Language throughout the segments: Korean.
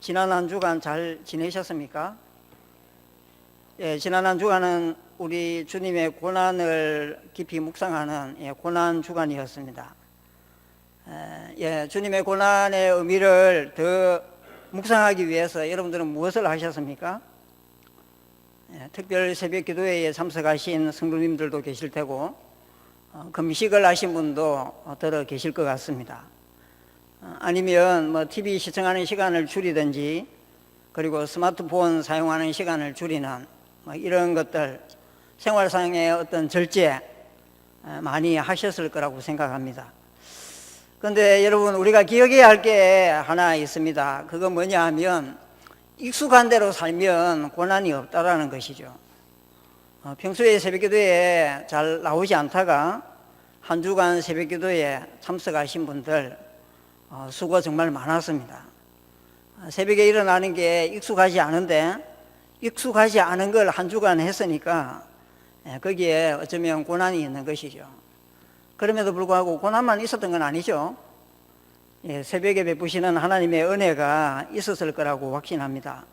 지난 한 주간 잘 지내셨습니까? 예, 지난 한 주간은 우리 주님의 고난을 깊이 묵상하는 고난 주간이었습니다. 주님의 고난의 의미를 더 묵상하기 위해서 여러분들은 무엇을 하셨습니까? 특별 새벽 기도회에 참석하신 성도님들도 계실 테고 금식을 하신 분도 들어 계실 것 같습니다. 아니면 TV 시청하는 시간을 줄이든지 그리고 스마트폰 사용하는 시간을 줄이는 이런 것들 생활상의 어떤 절제 많이 하셨을 거라고 생각합니다. 그런데 여러분, 우리가 기억해야 할 게 하나 있습니다. 그건 뭐냐 하면 익숙한 대로 살면 고난이 없다라는 것이죠. 평소에 새벽기도에 잘 나오지 않다가 한 주간 새벽기도에 참석하신 분들 수고 정말 많았습니다. 새벽에 일어나는 게 익숙하지 않은데 익숙하지 않은 걸 한 주간 했으니까 거기에 어쩌면 고난이 있는 것이죠. 그럼에도 불구하고 고난만 있었던 건 아니죠. 새벽에 베푸시는 하나님의 은혜가 있었을 거라고 확신합니다.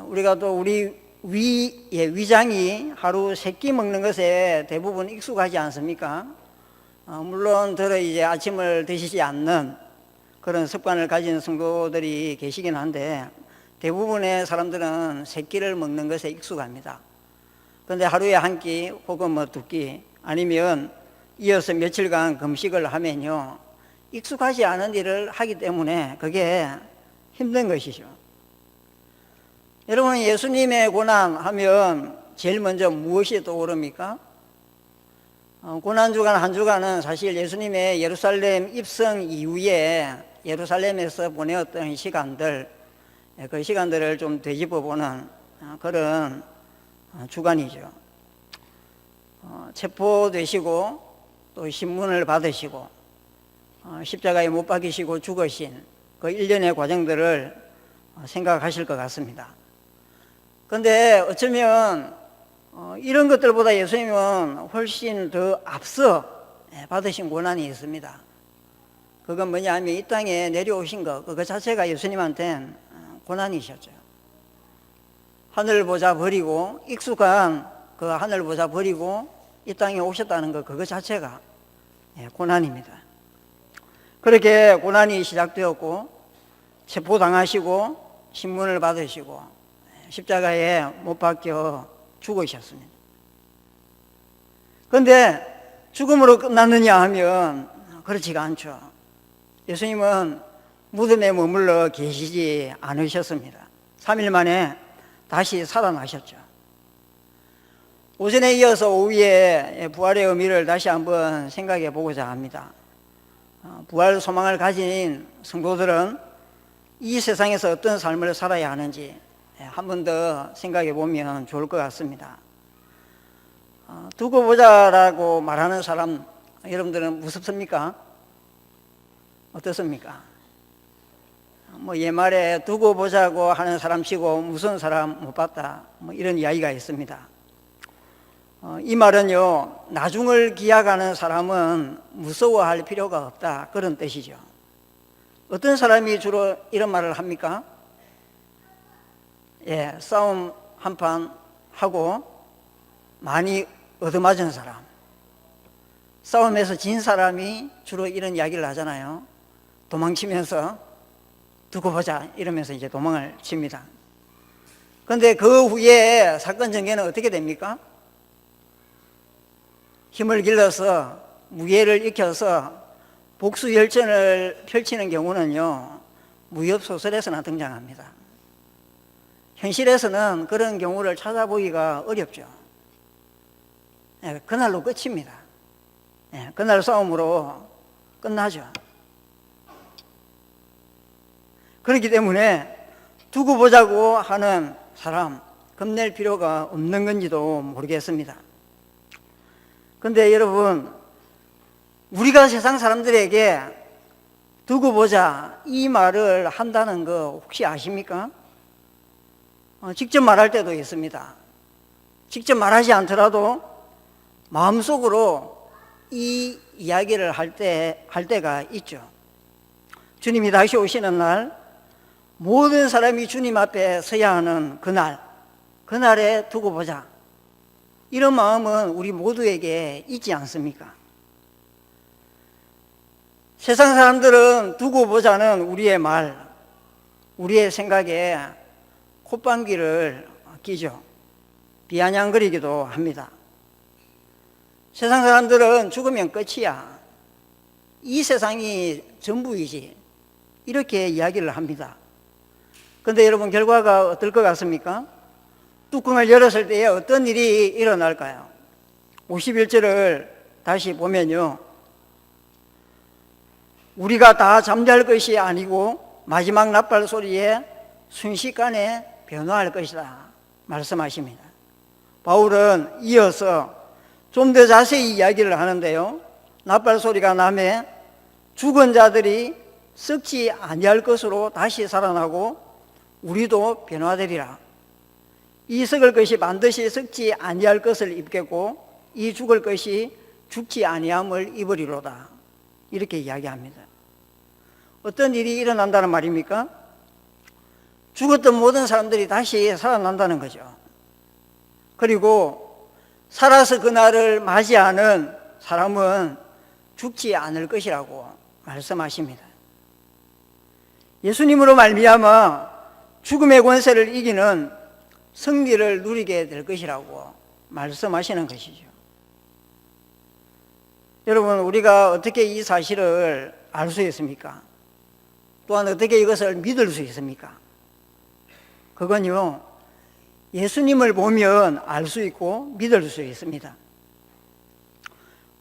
우리가 또 우리 위장이 하루 3끼 먹는 것에 대부분 익숙하지 않습니까? 물론 이제 아침을 드시지 않는 그런 습관을 가진 성도들이 계시긴 한데 대부분의 사람들은 3끼를 먹는 것에 익숙합니다. 그런데 하루에 1끼 혹은 2끼 아니면 이어서 며칠간 금식을 하면요, 익숙하지 않은 일을 하기 때문에 그게 힘든 것이죠. 여러분, 예수님의 고난 하면 제일 먼저 무엇이 떠오릅니까? 고난주간 한 주간은 사실 예수님의 예루살렘 입성 이후에 예루살렘에서 보내었던 시간들, 그 시간들을 좀 되짚어보는 그런 주간이죠. 체포되시고 또 신문을 받으시고 십자가에 못 박히시고 죽으신 그 일련의 과정들을 생각하실 것 같습니다. 그런데 어쩌면 이런 것들보다 예수님은 훨씬 더 앞서 받으신 고난이 있습니다. 그건 뭐냐 하면 이 땅에 내려오신 것, 그거 자체가 예수님한테는 고난이셨죠. 하늘 보자 버리고, 익숙한 그 하늘 보자 버리고 이 땅에 오셨다는 것, 그거 자체가 고난입니다. 그렇게 고난이 시작되었고 체포당하시고 신문을 받으시고 십자가에 못 박혀 죽으셨습니다. 그런데 죽음으로 끝났느냐 하면 그렇지가 않죠. 예수님은 무덤에 머물러 계시지 않으셨습니다. 3일 만에 다시 살아나셨죠. 오전에 이어서 오후에 부활의 의미를 다시 한번 생각해 보고자 합니다. 부활 소망을 가진 성도들은 이 세상에서 어떤 삶을 살아야 하는지 한 번 더 생각해 보면 좋을 것 같습니다. 두고 보자라고 말하는 사람, 여러분들은 무섭습니까? 어떻습니까? 옛말에 두고 보자고 하는 사람 치고 무서운 사람 못 봤다, 이런 이야기가 있습니다. 이 말은요, 나중을 기약하는 사람은 무서워할 필요가 없다, 그런 뜻이죠. 어떤 사람이 주로 이런 말을 합니까? 싸움 한판 하고 많이 얻어맞은 사람, 싸움에서 진 사람이 주로 이런 이야기를 하잖아요. 도망치면서 두고 보자 이러면서 이제 도망을 칩니다. 그런데 그 후에 사건 전개는 어떻게 됩니까? 힘을 길러서 무예를 익혀서 복수열전을 펼치는 경우는요, 무협소설에서나 등장합니다. 현실에서는 그런 경우를 찾아보기가 어렵죠. 그날로 끝입니다. 그날 싸움으로 끝나죠. 그렇기 때문에 두고 보자고 하는 사람 겁낼 필요가 없는 건지도 모르겠습니다. 그런데 여러분, 우리가 세상 사람들에게 두고 보자 이 말을 한다는 거 혹시 아십니까? 직접 말할 때도 있습니다. 직접 말하지 않더라도 마음속으로 이 이야기를 할 때가 있죠. 주님이 다시 오시는 날 모든 사람이 주님 앞에 서야 하는 그날에 두고 보자. 이런 마음은 우리 모두에게 있지 않습니까? 세상 사람들은 두고 보자는 우리의 말, 우리의 생각에 콧방귀를 끼죠. 비아냥거리기도 합니다. 세상 사람들은 죽으면 끝이야. 이 세상이 전부이지. 이렇게 이야기를 합니다. 그런데 여러분, 결과가 어떨 것 같습니까? 뚜껑을 열었을 때에 어떤 일이 일어날까요? 51절을 다시 보면요, 우리가 다 잠잘 것이 아니고 마지막 나팔 소리에 순식간에 변화할 것이다 말씀하십니다. 바울은 이어서 좀 더 자세히 이야기를 하는데요, 나팔 소리가 나매 죽은 자들이 썩지 아니할 것으로 다시 살아나고 우리도 변화되리라. 이 썩을 것이 반드시 썩지 아니할 것을 입겠고 이 죽을 것이 죽지 아니함을 입으리로다. 이렇게 이야기합니다. 어떤 일이 일어난다는 말입니까? 죽었던 모든 사람들이 다시 살아난다는 거죠. 그리고 살아서 그날을 맞이하는 사람은 죽지 않을 것이라고 말씀하십니다. 예수님으로 말미암아 죽음의 권세를 이기는 승리를 누리게 될 것이라고 말씀하시는 것이죠. 여러분, 우리가 어떻게 이 사실을 알 수 있습니까? 또한 어떻게 이것을 믿을 수 있습니까? 그건요, 예수님을 보면 알 수 있고 믿을 수 있습니다.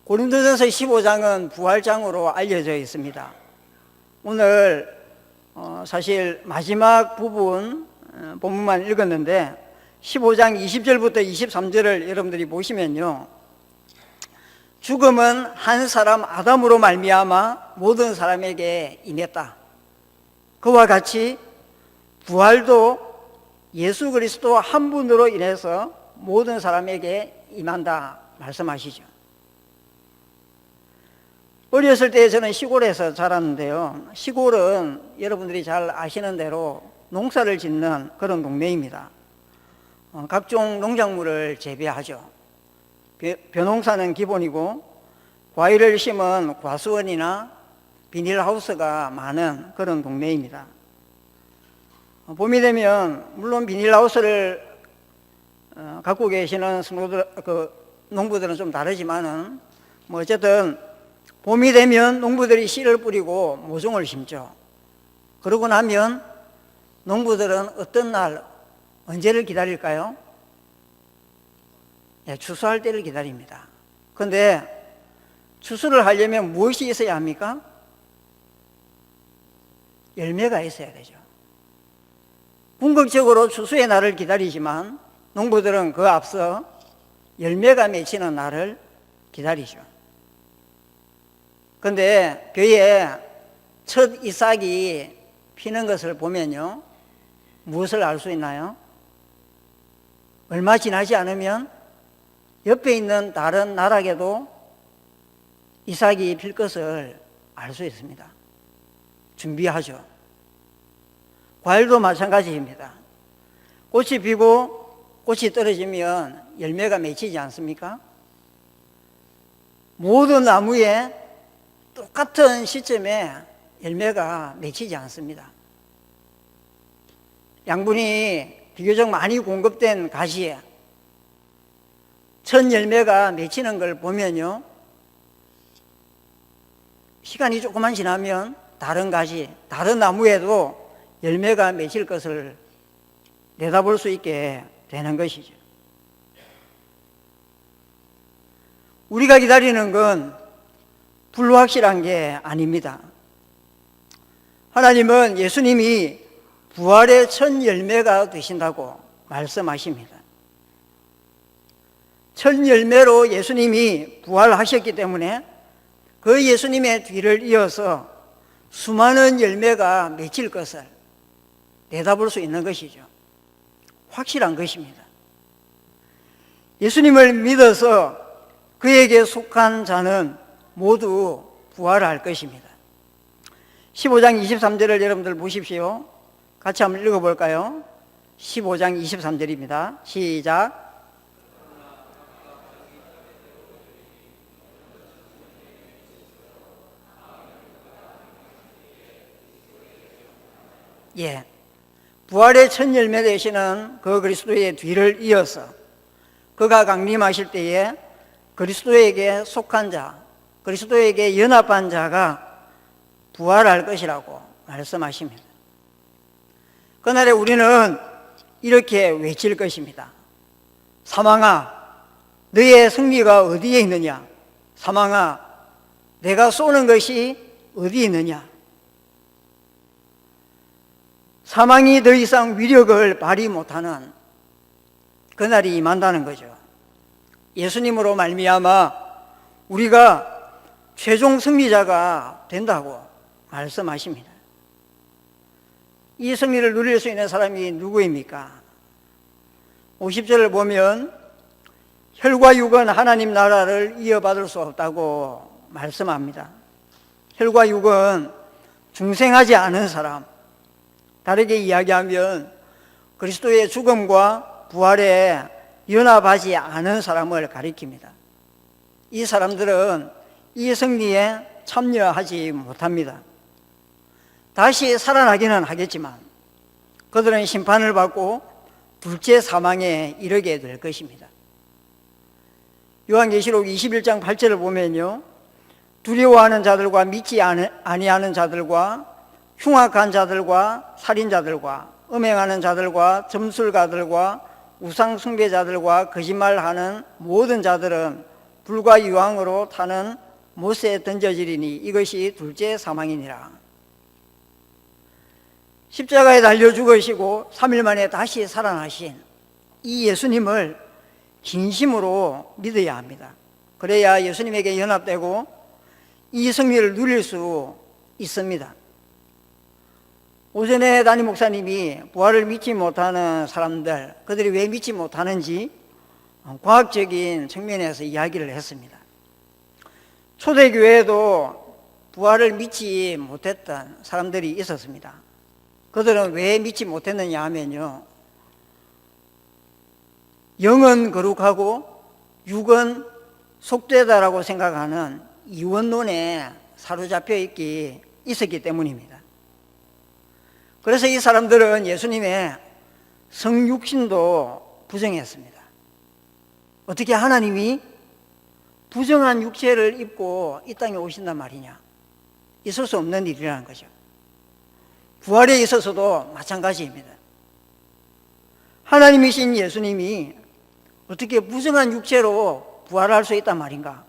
고린도전서 15장은 부활장으로 알려져 있습니다. 오늘 사실 마지막 부분 본문만 읽었는데 15장 20절부터 23절을 여러분들이 보시면요, 죽음은 한 사람 아담으로 말미암아 모든 사람에게 임했다. 그와 같이 부활도 예수 그리스도 한 분으로 인해서 모든 사람에게 임한다 말씀하시죠. 어렸을 때 저는 시골에서 자랐는데요, 시골은 여러분들이 잘 아시는 대로 농사를 짓는 그런 동네입니다. 각종 농작물을 재배하죠. 벼농사는 기본이고 과일을 심은 과수원이나 비닐하우스가 많은 그런 동네입니다. 봄이 되면 물론 비닐하우스를 갖고 계시는 농부들은 좀 다르지만은 어쨌든 봄이 되면 농부들이 씨를 뿌리고 모종을 심죠. 그러고 나면 농부들은 어떤 날, 언제를 기다릴까요? 추수할 때를 기다립니다. 그런데 추수를 하려면 무엇이 있어야 합니까? 열매가 있어야 되죠. 궁극적으로 추수의 날을 기다리지만 농부들은 그 앞서 열매가 맺히는 날을 기다리죠. 그런데 벼에 첫 이삭이 피는 것을 보면요, 무엇을 알 수 있나요? 얼마 지나지 않으면 옆에 있는 다른 나락에도 이삭이 필 것을 알 수 있습니다. 준비하죠. 과일도 마찬가지입니다. 꽃이 피고 꽃이 떨어지면 열매가 맺히지 않습니까? 모든 나무에 똑같은 시점에 열매가 맺히지 않습니다. 양분이 비교적 많이 공급된 가시에 첫 열매가 맺히는 걸 보면요, 시간이 조금만 지나면 다른 가시, 다른 나무에도 열매가 맺힐 것을 내다볼 수 있게 되는 것이죠. 우리가 기다리는 건 불확실한 게 아닙니다. 하나님은 예수님이 부활의 첫 열매가 되신다고 말씀하십니다. 첫 열매로 예수님이 부활하셨기 때문에 그 예수님의 뒤를 이어서 수많은 열매가 맺힐 것을 내다볼 수 있는 것이죠. 확실한 것입니다. 예수님을 믿어서 그에게 속한 자는 모두 부활할 것입니다. 15장 23절을 여러분들 보십시오. 같이 한번 읽어볼까요? 15장 23절입니다. 시작. 예, 부활의 첫 열매 되시는 그 그리스도의 뒤를 이어서 그가 강림하실 때에 그리스도에게 속한 자, 그리스도에게 연합한 자가 부활할 것이라고 말씀하십니다. 그날에 우리는 이렇게 외칠 것입니다. 사망아, 너의 승리가 어디에 있느냐? 사망아, 내가 쏘는 것이 어디에 있느냐? 사망이 더 이상 위력을 발휘 못하는 그날이 임한다는 거죠. 예수님으로 말미암아 우리가 최종 승리자가 된다고 말씀하십니다. 이 승리를 누릴 수 있는 사람이 누구입니까? 50절을 보면 혈과 육은 하나님 나라를 이어받을 수 없다고 말씀합니다. 혈과 육은 중생하지 않은 사람, 다르게 이야기하면 그리스도의 죽음과 부활에 연합하지 않은 사람을 가리킵니다. 이 사람들은 이 승리에 참여하지 못합니다. 다시 살아나기는 하겠지만 그들은 심판을 받고 둘째 사망에 이르게 될 것입니다. 요한계시록 21장 8절을 보면요, 두려워하는 자들과 믿지 아니하는 자들과 흉악한 자들과 살인자들과 음행하는 자들과 점술가들과 우상 숭배자들과 거짓말하는 모든 자들은 불과 유황으로 타는 못에 던져지리니 이것이 둘째 사망이니라. 십자가에 달려 죽으시고 3일 만에 다시 살아나신 이 예수님을 진심으로 믿어야 합니다. 그래야 예수님에게 연합되고 이 승리를 누릴 수 있습니다. 오전에 담임 목사님이 부활을 믿지 못하는 사람들, 그들이 왜 믿지 못하는지 과학적인 측면에서 이야기를 했습니다. 초대교회에도 부활을 믿지 못했던 사람들이 있었습니다. 그들은 왜 믿지 못했느냐 하면요, 영은 거룩하고 육은 속되다라고 생각하는 이원론에 사로잡혀 있었기 때문입니다. 그래서 이 사람들은 예수님의 성육신도 부정했습니다. 어떻게 하나님이 부정한 육체를 입고 이 땅에 오신단 말이냐? 있을 수 없는 일이라는 거죠. 부활에 있어서도 마찬가지입니다. 하나님이신 예수님이 어떻게 부정한 육체로 부활할 수 있단 말인가?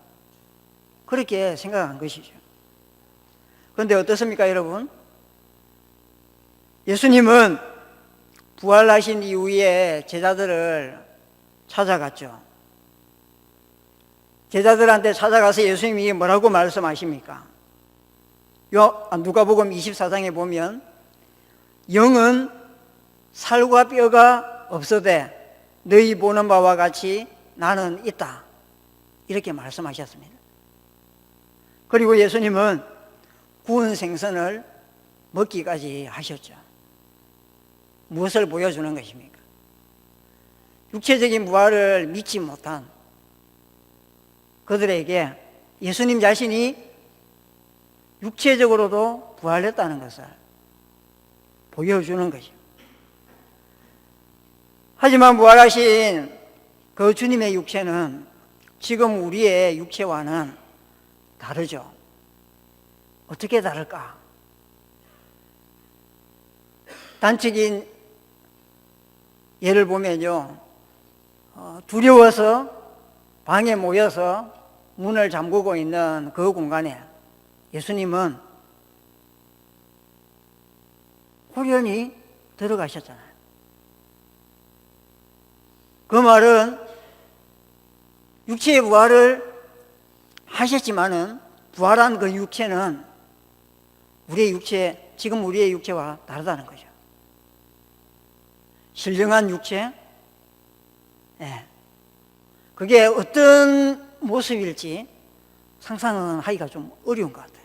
그렇게 생각한 것이죠. 그런데 어떻습니까, 여러분? 예수님은 부활하신 이후에 제자들을 찾아갔죠. 제자들한테 찾아가서 예수님이 뭐라고 말씀하십니까? 누가복음 24장에 보면 영은 살과 뼈가 없어되 너희 보는 바와 같이 나는 있다, 이렇게 말씀하셨습니다. 그리고 예수님은 구운 생선을 먹기까지 하셨죠. 무엇을 보여주는 것입니까? 육체적인 부활을 믿지 못한 그들에게 예수님 자신이 육체적으로도 부활했다는 것을 보여주는 것이죠. 하지만 부활하신 그 주님의 육체는 지금 우리의 육체와는 다르죠. 어떻게 다를까? 단적인 예를 보면요, 두려워서 방에 모여서 문을 잠그고 있는 그 공간에 예수님은 호련히 들어가셨잖아요. 그 말은 육체의 부활을 하셨지만은 부활한 그 육체는 지금 우리의 육체와 다르다는 거죠. 신령한 육체, 그게 어떤 모습일지 상상은 하기가 좀 어려운 것 같아요.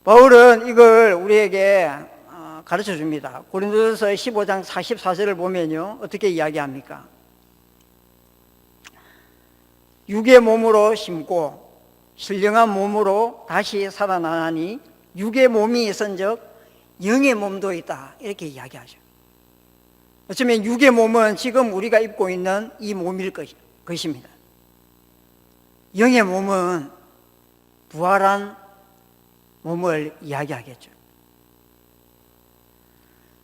바울은 이걸 우리에게 가르쳐 줍니다. 고린도전서 15장 44절을 보면요, 어떻게 이야기합니까? 육의 몸으로 심고 신령한 몸으로 다시 살아나니 육의 몸이 있은즉 영의 몸도 있다, 이렇게 이야기하죠. 어쩌면 육의 몸은 지금 우리가 입고 있는 이 몸일 것입니다. 영의 몸은 부활한 몸을 이야기하겠죠.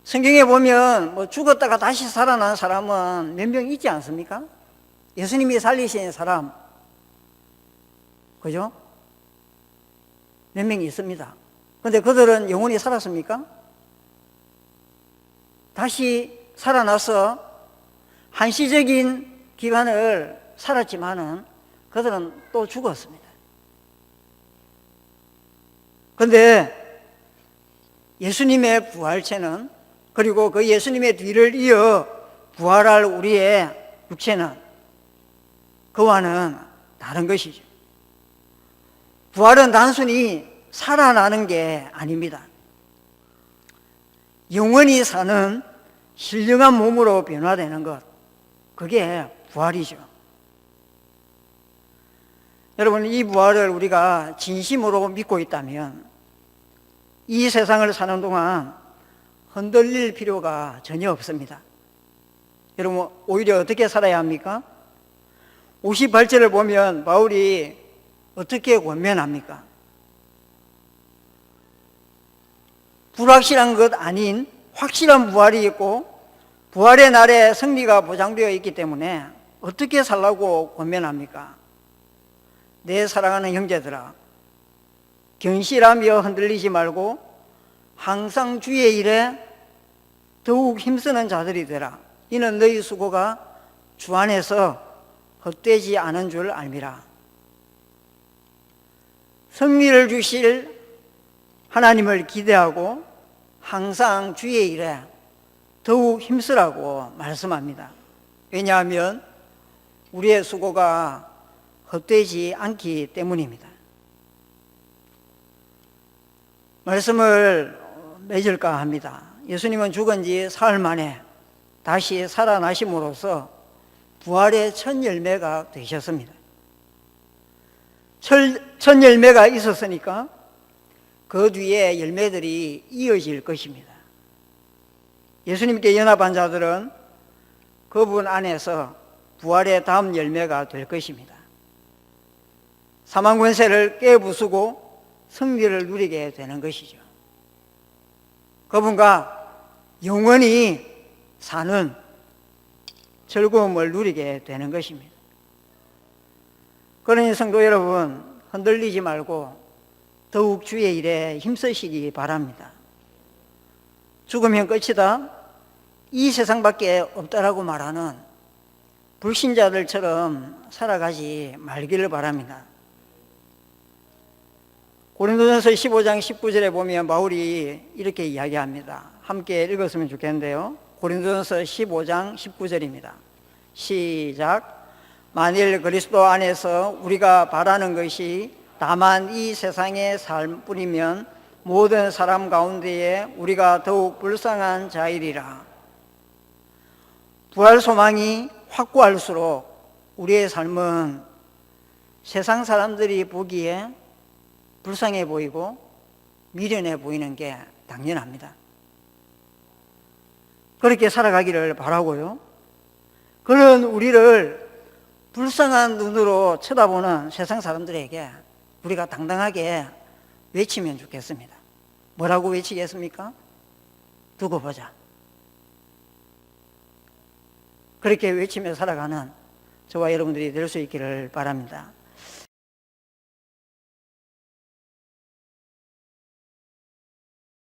성경에 보면 죽었다가 다시 살아난 사람은 몇 명 있지 않습니까? 예수님이 살리신 사람, 그죠? 몇 명 있습니다. 그런데 그들은 영원히 살았습니까? 다시 살아나서 한시적인 기간을 살았지만은 그들은 또 죽었습니다. 그런데 예수님의 부활체는, 그리고 그 예수님의 뒤를 이어 부활할 우리의 육체는 그와는 다른 것이죠. 부활은 단순히 살아나는 게 아닙니다. 영원히 사는 신령한 몸으로 변화되는 것, 그게 부활이죠. 여러분, 이 부활을 우리가 진심으로 믿고 있다면 이 세상을 사는 동안 흔들릴 필요가 전혀 없습니다. 여러분, 오히려 어떻게 살아야 합니까? 58절을 보면 바울이 어떻게 권면합니까? 불확실한 것 아닌 확실한 부활이 있고 부활의 날에 승리가 보장되어 있기 때문에 어떻게 살라고 권면합니까? 내 사랑하는 형제들아, 견실하며 흔들리지 말고 항상 주의 일에 더욱 힘쓰는 자들이 되라. 이는 너희 수고가 주 안에서 헛되지 않은 줄 알미라. 승리를 주실 하나님을 기대하고 항상 주의 일에 더욱 힘쓰라고 말씀합니다. 왜냐하면 우리의 수고가 헛되지 않기 때문입니다. 말씀을 맺을까 합니다. 예수님은 죽은 지 사흘 만에 다시 살아나심으로써 부활의 첫 열매가 되셨습니다. 첫 열매가 있었으니까 그 뒤에 열매들이 이어질 것입니다. 예수님께 연합한 자들은 그분 안에서 부활의 다음 열매가 될 것입니다. 사망 권세를 깨부수고 승리를 누리게 되는 것이죠. 그분과 영원히 사는 즐거움을 누리게 되는 것입니다. 그러니 성도 여러분, 흔들리지 말고 더욱 주의 일에 힘쓰시기 바랍니다. 죽으면 끝이다, 이 세상밖에 없다라고 말하는 불신자들처럼 살아가지 말기를 바랍니다. 고린도전서 15장 19절에 보면 바울이 이렇게 이야기합니다. 함께 읽었으면 좋겠는데요. 고린도전서 15장 19절입니다. 시작. 만일 그리스도 안에서 우리가 바라는 것이 다만 이 세상의 삶뿐이면 모든 사람 가운데에 우리가 더욱 불쌍한 자이리라. 부활 소망이 확고할수록 우리의 삶은 세상 사람들이 보기에 불쌍해 보이고 미련해 보이는 게 당연합니다. 그렇게 살아가기를 바라고요. 그런 우리를 불쌍한 눈으로 쳐다보는 세상 사람들에게 우리가 당당하게 외치면 좋겠습니다. 뭐라고 외치겠습니까? 두고 보자. 그렇게 외치며 살아가는 저와 여러분들이 될 수 있기를 바랍니다.